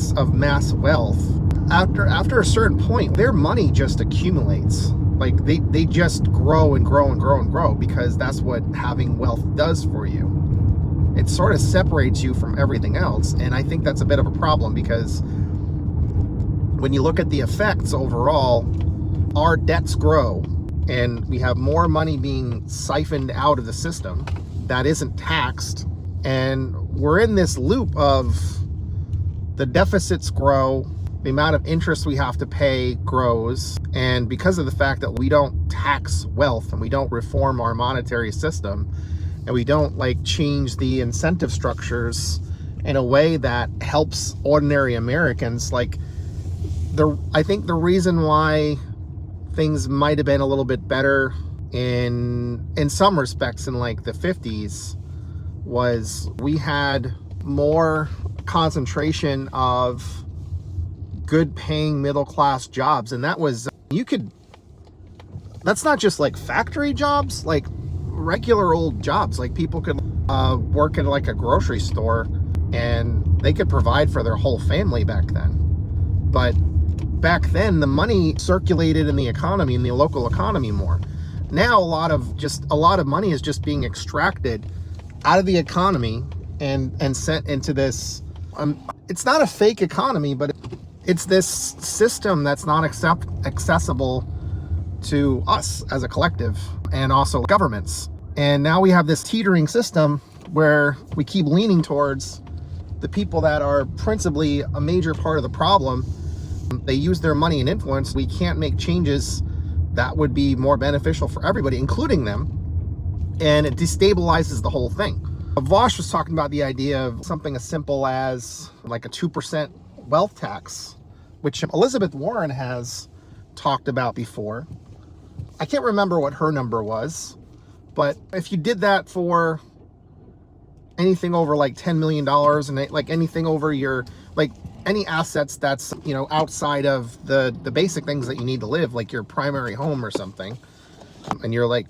effects of mass wealth, after a certain point, their money just accumulates. Like they just grow and grow and grow and grow, because that's what having wealth does for you. It sort of separates you from everything else. And I think that's a bit of a problem, because when you look at the effects overall, our debts grow and we have more money being siphoned out of the system that isn't taxed. And we're in this loop of the deficits grow, the amount of interest we have to pay grows, and because of the fact that we don't tax wealth and we don't reform our monetary system and we don't like change the incentive structures in a way that helps ordinary Americans, like I think the reason why things might have been a little bit better in some respects in like the 50s was we had more concentration of good paying middle class jobs. And that was, that's not just like factory jobs, like regular old jobs. Like people could work in like a grocery store and they could provide for their whole family back then. But back then the money circulated in the economy, in the local economy more. Now a lot of money is just being extracted out of the economy and sent into this it's not a fake economy, but it's this system that's not accessible to us as a collective and also governments. And now we have this teetering system where we keep leaning towards the people that are principally a major part of the problem. They use their money and influence. We can't make changes that would be more beneficial for everybody, including them. And it destabilizes the whole thing. Vaush was talking about the idea of something as simple as like a 2% wealth tax, which Elizabeth Warren has talked about before. I can't remember what her number was, but if you did that for anything over like $10 million and like anything over your, like any assets that's, you know, outside of the basic things that you need to live, like your primary home or something, and your like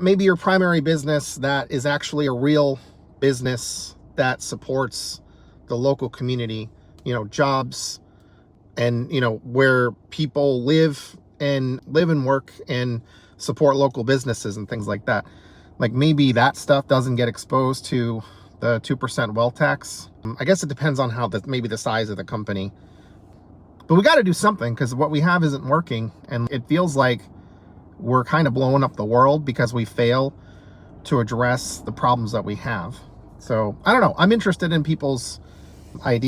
maybe your primary business that is actually a real business that supports the local community, you know, jobs, and, you know, where people live and work and support local businesses and things like that. Like maybe that stuff doesn't get exposed to the 2% wealth tax. I guess it depends on how maybe the size of the company. But we got to do something, because what we have isn't working, and it feels like we're kind of blowing up the world because we fail to address the problems that we have. So I don't know. I'm interested in people's ideas.